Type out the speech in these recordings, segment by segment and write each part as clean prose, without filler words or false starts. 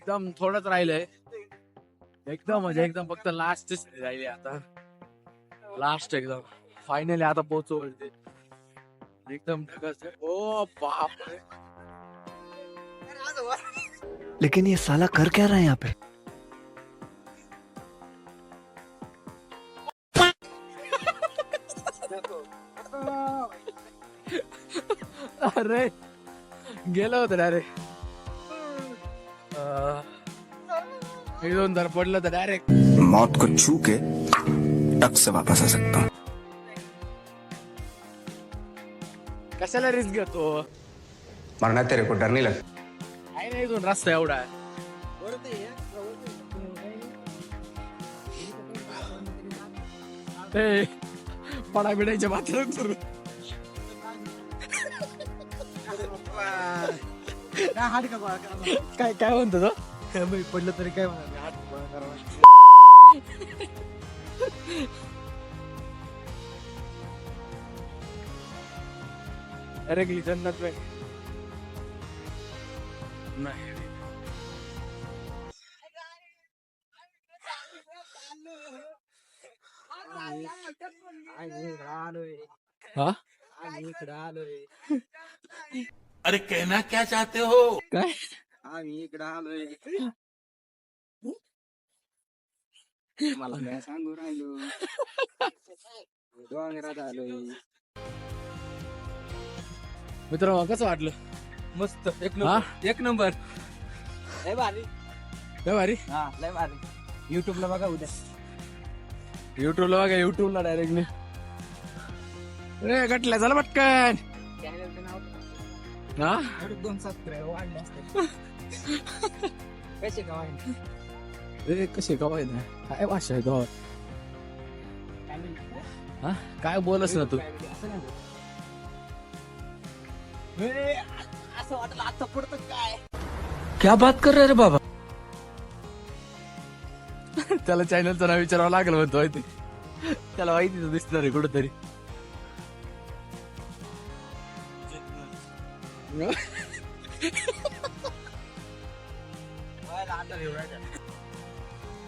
एकदम थोडंच राहिलंय, एकदम म्हणजे एकदम फक्त लास्ट राहिले आता, लास्ट एकदम फायनली आता पोहोचू वरती. एकदम ढगच आहे. ओ बाप रे. लेकिन ये साला कर क्या रहा है यहाँ पे? अरे गेलो होतं डायरेक्ट, एकदम धर पडलं तर डायरेक्ट. मौत को छू के टक से वापस आ सकता हूँ. कशाला रिस्क घेतो, मरना तेरे को डर नहीं लगता? आहे ना इथून रस्ता एवढा आहे. ए, पडा बिडायच्या मात्र करू. काय काय म्हणतो तो, पडलं तरी काय म्हणा, हात गोळा करावा. अरे जन्नत में नाही. हा इकडे आलोय, अरे कहना क्या चाहते हो? काय आम्ही इकडे आलोय. मला काय सांगू राहिलो, डोंगरात आलोय. मित्र कसं वाटलं? मस्त, एक हा? नंबर, एक नंबर. लय भारी, काय भारी. हा लय भारी. युट्यूबला बघा उद्या. युट्यूबला बघा, युट्यूबला डायरेक्टली. रे गटल्या झालं पटकन. चॅनलचं नाव हा 2 सबस्क्राईबर वाढले असते. कसे का वाढले? रे कसे गवाय ना, काय भाषा आहे गवा. हा काय बोलस ना तू. असं नाही. असं वाटलं आता पडतं काय. क्या बात कर रहे रे बाबा? त्याला चॅनलचं नाव विचारावं लागलं म्हणतो माहिती, त्याला माहिती दिसणार आहे कुठंतरी.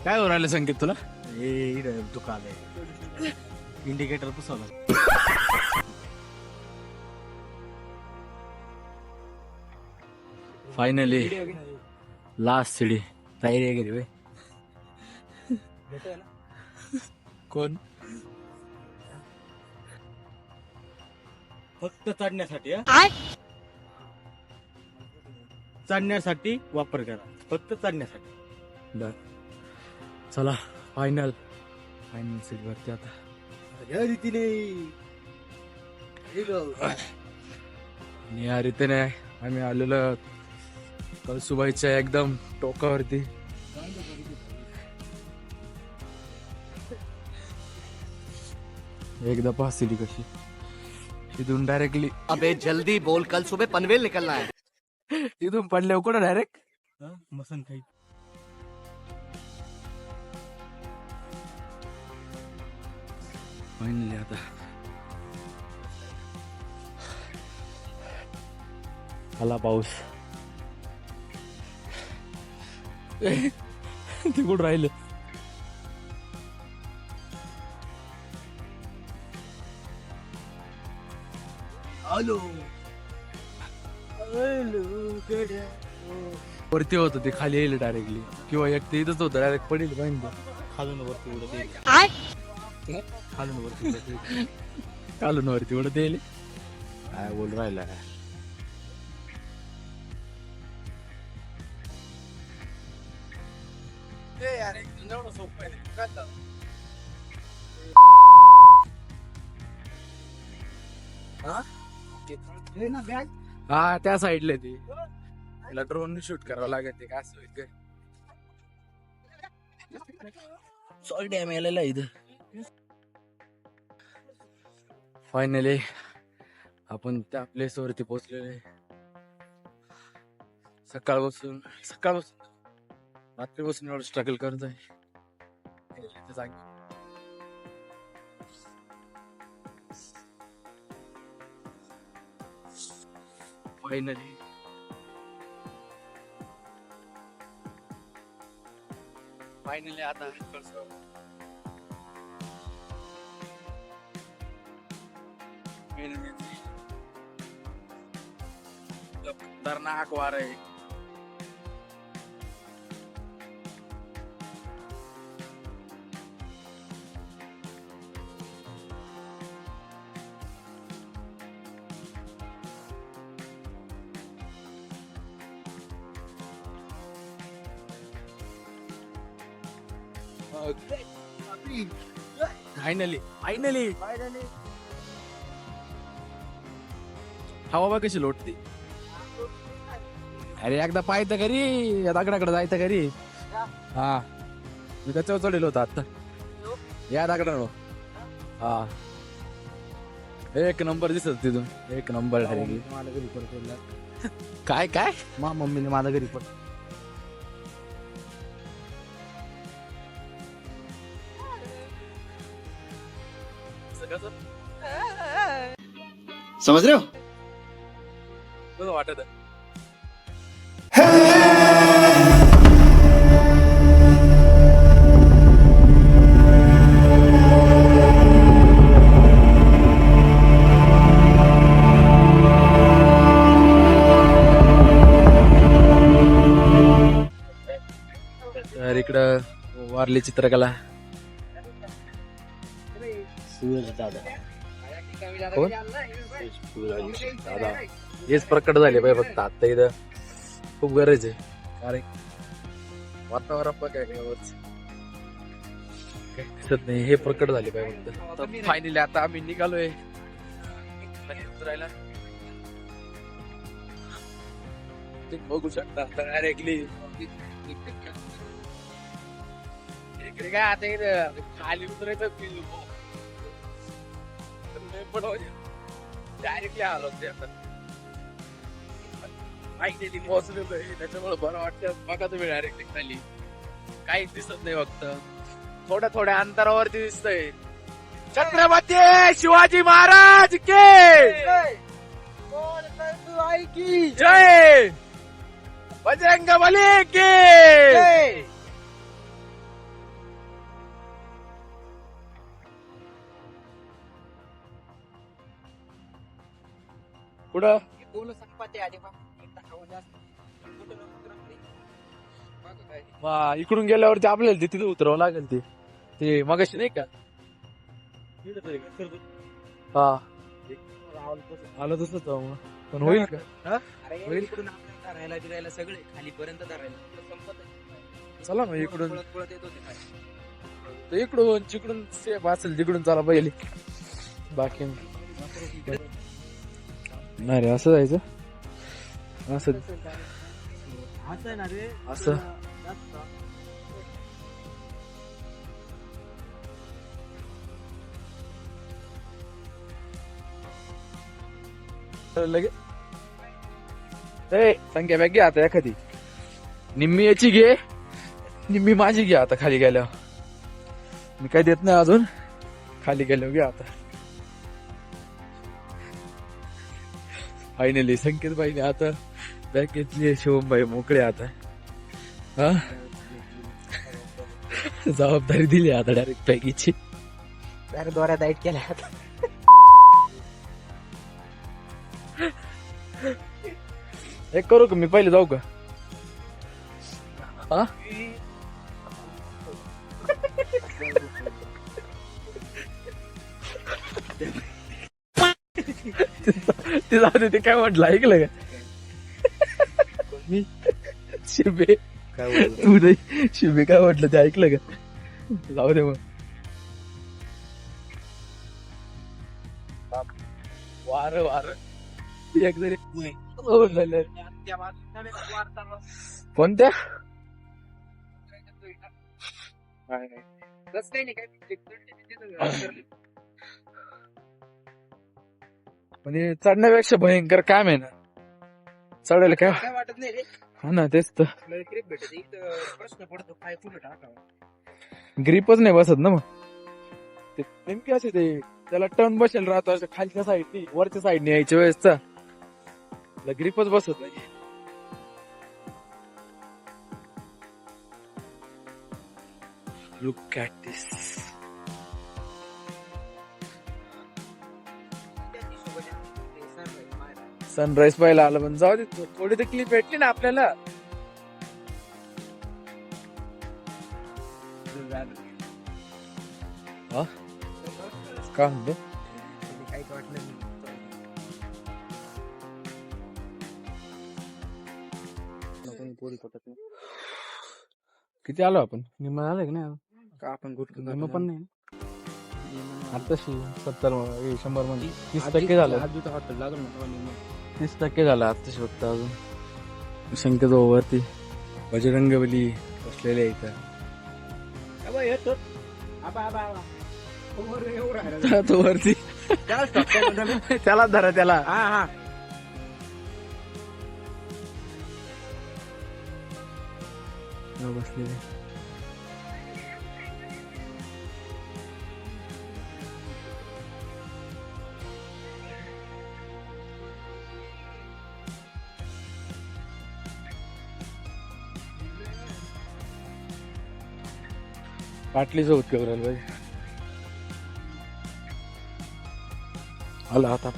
काय हो राहिलं संकेत तुला? दुकान आहे, इंडिकेटर पुसवलं. फायनली लास्ट सीडी तयारी आहे घरी. कोण फक्त चढण्यासाठी, चढण्यासाठी वापर करा, फक्त चढण्यासाठी. बर चला फायनल सीट वरती आता. या रीतीने आणि या रीतीने आम्ही आलेलो कळसुबाईच्या एकदम टोकावरती. एकदा पाहली कशी इथून डायरेक्टली. अबे जल्दी बोल, कल सुबह पनवेल निकलना है. इथून पडले कुठं डायरेक्ट मसन काही. फायनली आता आला पाऊस. ते कुठं राहिलं. वरती होतं ते, खाली येईल डायरेक्टली, किंवा एक ते इथंच होतं डायरेक्ट पडेल पाहिजे. खालून वरती उडत येईल, खालून वरती उडत येईल. कालून वरती उडत येईल. काय बोल राहिला. हा त्या साईडला ती त्याला ड्रोन शूट करावं लागेल. ते काय असं होईल काय. सॉरी डॅम यायला इथं. फायनली आपण त्या प्लेस वरती पोहोचलेले. सकाळपासून रात्रीपासून एवढं स्ट्रगल करत आहे. फायनली फायनली आता खतरनाक वार आहे. फायनली फायनली हवा बघ कशी लोटते. अरे एकदा पाहायचं घरी या दगडाकडे जायचं घरी. हा मी त्याच्यावर चढेल होता आता या दगडावर. हा एक नंबर दिसत तिथून एक नंबर. मला घरी पडतो. काय काय मम्मीने माझ्या घरी पड. समझ रहे हो? कसं वाटत तर इकडं वारली चित्रकला. कोण? दादा हेच प्रकट झाले पाहिजे फक्त आता इथं खूप गरज आहे. कारण वातावरण बघ काय दिसत नाही हे प्रकट झाले पाहिजे फक्त. फायनली आता आम्ही निघालोय उतरायला. बघू शकता डायरेक्टली इकडे काय आता इथं खाली उतरायचं डायरेक्टली आलो ते आता. फायनली पोहोचलो त्याच्यामुळे बरं वाटतं. बघा तुम्ही डायरेक्टली खाली काहीच दिसत नाही फक्त थोड्या थोड्या अंतरावरती दिसतंय छत्रपती शिवाजी महाराज की जय. बजरंगबली की पुढं इकडून गेल्यावरती आपल्याला तिथे उतरावं लागेल. ते मगाशी नाही का हा आलं तसंच पण होईल का? अरे इकडून आपल्याला धरायला बिरायला सगळे खालीपर्यंत धरायला संपत. चला मग इकडून पळत येत होते खाली. तर इकडून जिकडून सेफ असेल तिकडून चला पहिले. बाकी नाही रे असं जायचं असं असं ना रे असं लगे संख्या बॅग घे आता एखादी. निम्मी याची घे निम्मी माझी घे आता खाली गेल्यावर. मी काय देत नाही अजून खाली गेल्यावर घे आता. फायनली संकेत भाईने आता बॅग घेतली. शिवम भाई मोकळे आता. हा जबाबदारी दिली आता डायरेक्ट बॅगीची. द्वारा डाईट केला आता. एक करू का मी पहिले जाऊ का? हा ते जाऊ दे. ते काय म्हटलं ऐकलं का? शिबे तू नाही शिबे काय म्हटलं ते ऐकलं का? जाऊ दे मग. वार वार एक जरी कोणत्या म्हणजे चढण्यापेक्षा भयंकर काम आहे ना. चढायला काय वाटत नाही रे. हा ना तेच तर. ग्रीप भेटत प्रश्न पडतो काय कुठे टाकावं. ग्रीपच नाही बसत ना. मग ते नेमके असे ते त्याला टर्न बसेल राहतो असं खालच्या साईडनी वरच्या साईडने यायच्या वेळेसचा ग्रीपच बसत नाही. Look at this. सनराईज पाहायला आलं पण जाऊ दे, थोडी तर क्लिप भेटली ना आपल्याला. हा? का म्हणतो? काहीच वाटलं नाही. पोरी पटत नाही. किती आलो आपण? निम्मा आलं की नाही? का आपण गुटखा निम्मा पण नाही आताशी 100 मध्ये 30% झालं. आजूचं हॉटेल लागलं ना तेव्हा निम्मा. 30% झालं आताशी फक्त. अजून संकेत वरती बजरंगबली बसलेले आहे इथं. अबा येतो. आबा आबा आबा. वर एवढं आहे रे. त्याला तो वरती त्याला stop करून टाकू. त्याला धरा त्याला. हा हा. बसलेले पाटली सोबत करायला पाहिजे. आला आता.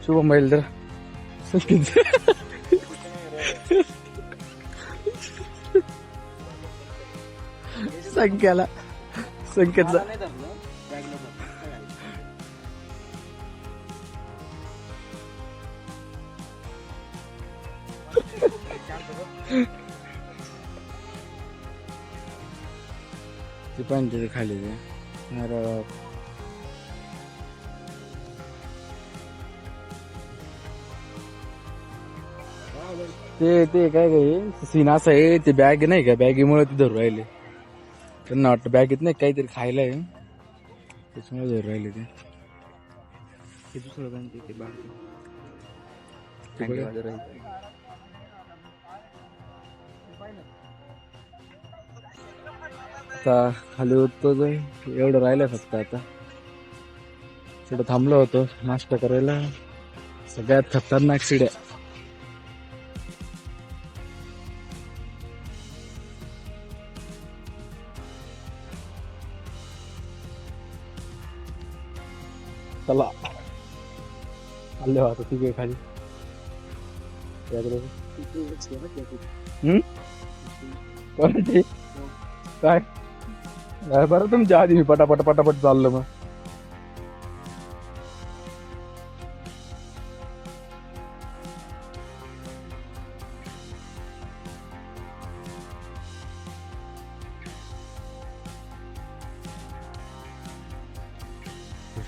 शुभम भाई जरा संख्याला संकेतचा नाही धरलं. बॅगला धरलं. ते पण तिथे खाली ते. अरे ते काय काय सीन असं आहे. ते बॅग नाही का, बॅगीमुळे ते धरू राहिले. त्यांना वाटतं बॅगेत नाही काहीतरी खायला आहे, त्याच्यामुळे धरू राहिले ते. हे दुसरं पण ते बाग. ते बघा. आता खाली होतो एवढं राहिलंय फक्त. आता थोडं थांबलो होतो नाश्ता करायला. सगळ्यात खतरनाक शिड्या. चला आले आता तिघे खाली. कोणाची काय बरं तुमच्या आधी मी पटापट पटापट चाललो. मग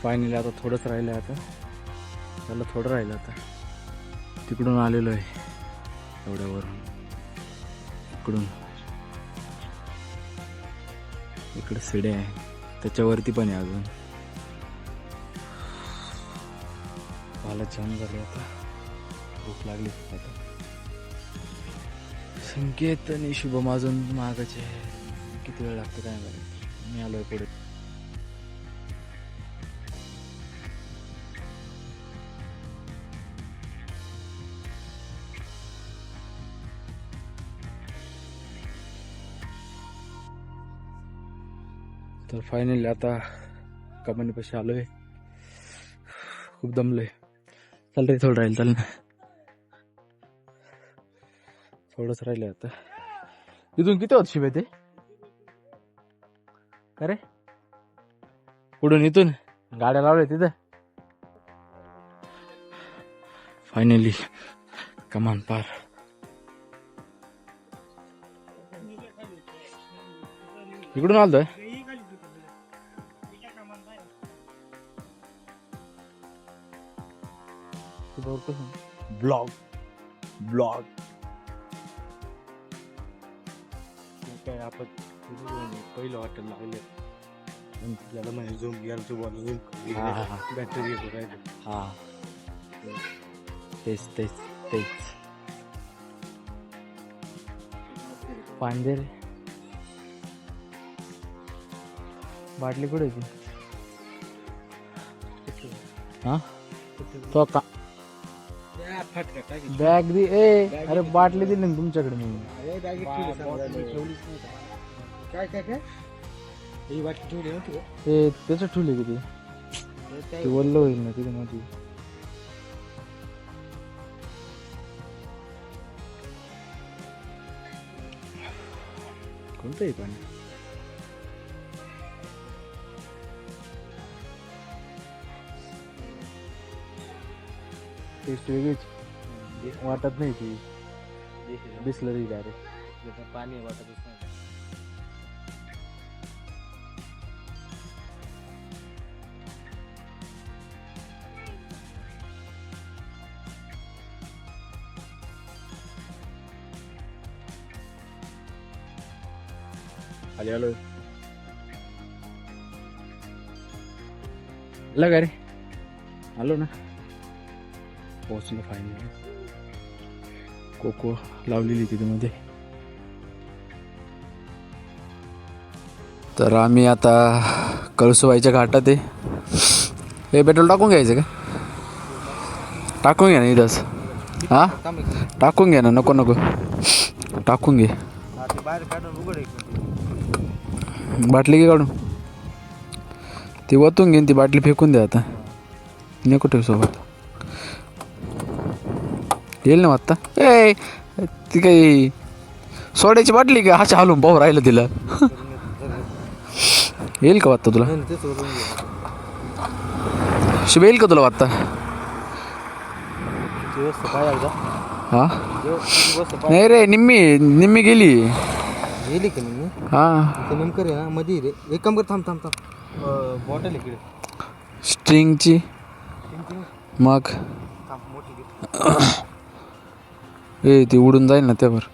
फायनली आता थोडंच राहिलं. आता त्याला थोडं राहिलं. आता तिकडून आलेलो आहे एवढ्यावरून. इकडून इकडे शिड्या आहे, त्याच्यावरती पण आहे अजून. मला छान झाले. आता भूक लागली आता. संकेत आणि शुभम अजून मागाचे. किती वेळ लागतो काय माहिती. मी आलोय पुढे. तर फायनली आता कंपनीपाशी आलोय. खूप दमलोय. चल रे थोडं राहील. चल ना, थोडंच राहिलंय आता. इथून किती होत शिवे ते का रे? पुढून इथून गाड्या लावल्या तिथं. फायनली कमान पार. इकडून आलोय. ब्लॉग ब्लॉग काय आपण पहिलं हॉटेल लागले. याला म्हणजे झूम याला झूम बॅटरी घेतो राहिले. हा तेच तेच तेच. पांढरे बाटली कुठे ती हा तो का बॅग दे ए अरे बाटली दिली ना तुमच्याकडे मी काय काय काय ही बाटली ठेवली नव्हती का? ते त्याच्यात ठेवली किती ते वल्ल होईल ना तिथे मध्ये कोणतं आहे पाणी टेस्ट वेगळीच वाटत नाही ती बिसलरी डायरेक्ट पाणी वाटतच नाही आलो लगा रे आलो ना पोहोचलो फायनली कोको लावलेली तिथे मध्ये तर आम्ही आता कळसुबाईच्या घाटात आहे हे पेट्रोल टाकून घ्यायचं का टाकून घ्या ना इथंच हा टाकून घ्या ना नको नको टाकून घे बाहेर काढून उघड बाटली घे काढून ती वतून घेईन ती बाटली फेकून द्या आता नको ठेव सोबत येईल ना आत्ता ए ती काही सोड्याची बाटली का हाच्या हालून पाहू राहिलं तिला येईल का वाटतं तुला शिव येईल का तुला वाटतं हा नाही रे निम्मी गेली गेली का मी हा नेमकं रे ना मध्ये रे एक काम कर थांब थांब थांब बॉटल इकडे स्ट्रिंगची मग थांब मोठी ए ती उडून जाईल ना त्यावर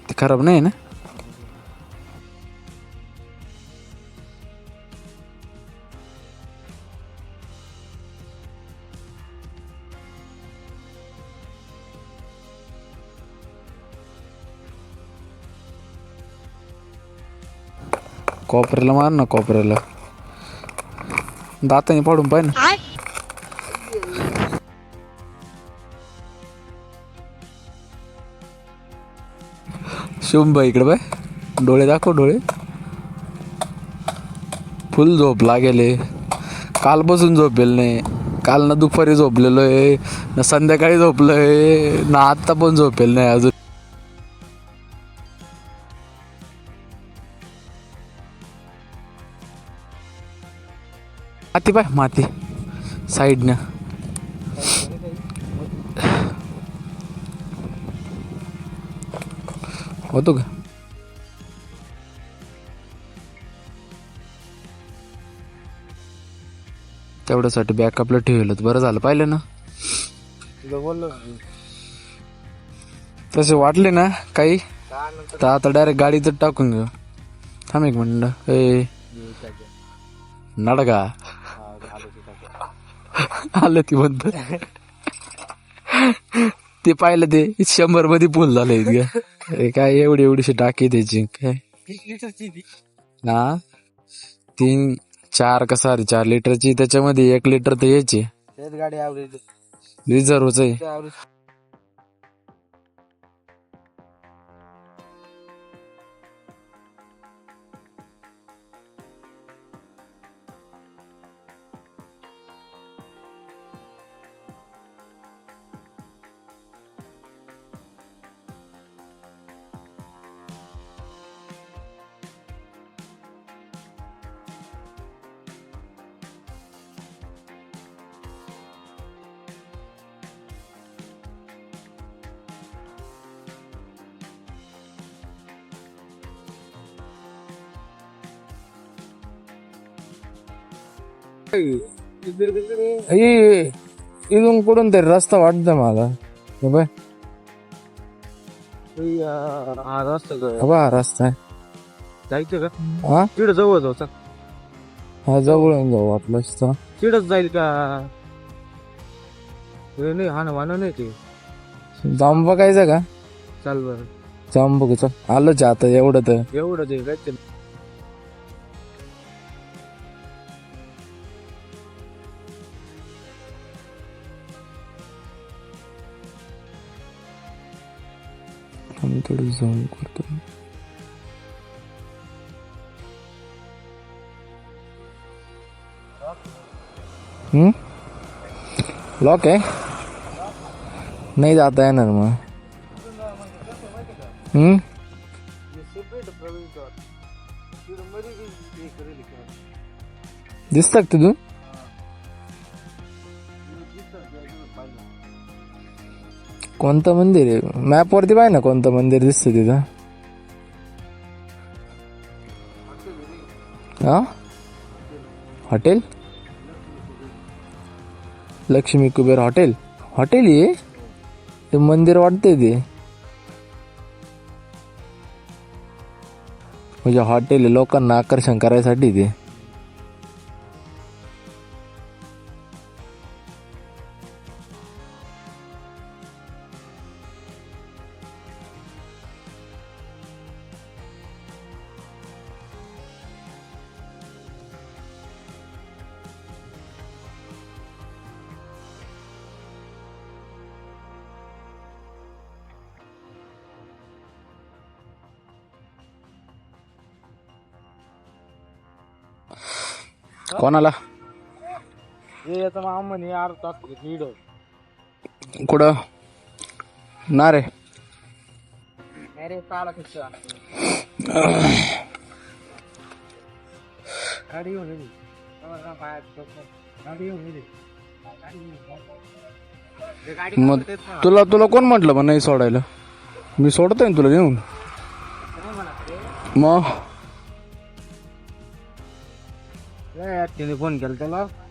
ती खराब नाही ना कॉपऱ्याला मार ना कॉपऱ्याला दाताने पाडून पाय ना शुंभ इकडे बाय डोळे दाखव डोळे फुल झोप लागेले कालपासून झोपेल नाही काल ना दुपारी झोपलेलो आहे ना संध्याकाळी झोपलोय ना आत्ता पण झोपेल नाही अजून माती पाय माती साईडनं होतो का तेवढ्यासाठी बॅकअपला ठेवलं बरं झालं पाहिलं ना तसे वाटले ना काही तर आता डायरेक्ट गाडीच टाकून घेऊ थांब एक मिनिट ए नाडगा आलं ती म्हणत ते पाहिलं ते 100 मध्ये फुल झालं इतकं काय एवढीशी टाकी द्यायची काय हा 3-4 का 4.5 लिटरची त्याच्यामध्ये 1 लिटर तर यायची गाडी आवडेल रिझर्वच आहे इथून कुठून तरी रस्ता वाटतं मला बाय हा रस्ता हा रस्ता आहे जायचं का हा तिकडं जवळ जाऊ चल हा जवळ जाऊ वाटलं तिकडंच जाईल का नाही हा ना वाहन नाही ते जाऊन बघायचं का? चाल बरं जाऊन बघू चल. आलोच आता एवढं तर. एवढं ते काय ते आम्ही थोडं जाऊन करतो. लॉक आहे, नाही जाता येणार मग. सेपरेट प्रवेशद्वार तिथं मध्ये हे करेल का? दिसत का तिथून? कोणतं मंदिर आहे? मॅप वरती पाहिजे ना कोणतं मंदिर दिसतं तिथं. हा, hotel Lakshmi Kuber hotel. Hotel आहे ते, मंदिर वाटतंय ते. म्हणजे हॉटेल आहे लोकांना आकर्षण करायसाठी ते. कोणाला? हे याचा मामा म्हणे अर्धा तास व्हिडिओ कुठं ना रे? अरे काला कसा गाडी घेऊन गेली गाडी घेऊन गेली. मग तुला कोण म्हटलं मग नाही सोडायला? मी सोडतोय ना तुला नेऊन. मग तिने फोन केला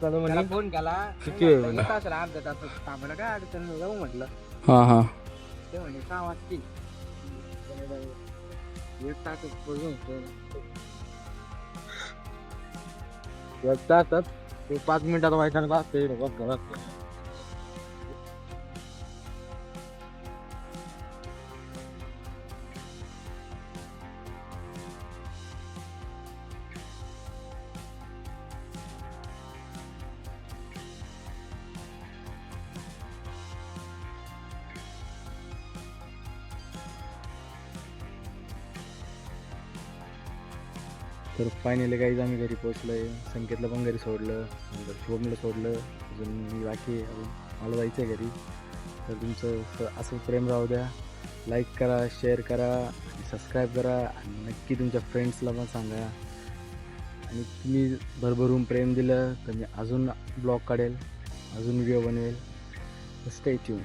त्याला म्हणजे फोन केला किती वेळ म्हणजे अर्धा तास थांबायला काय अडचण जाऊ म्हटलं. हा हा, ते म्हणजे 6 वाजतील एक तासच पडून एक तासात ते 5 मिनिटात व्हायचा ना ते घरात. तर फायनली काहीच आम्ही घरी पोहोचलोय. संकेतला पण घरी सोडलं, नंतर शुभमला सोडलं, अजून मी बाकी आहे, अजून मला जायचं आहे घरी. तर तुमचं असं प्रेम राहू द्या. लाईक करा, शेअर करा, सबस्क्राईब करा आणि नक्की तुमच्या फ्रेंड्सला पण सांगा. आणि तुम्ही भरभरून प्रेम दिलं तर मी अजून ब्लॉग काढेल, अजून व्हिडिओ बनवेल. Stay tune.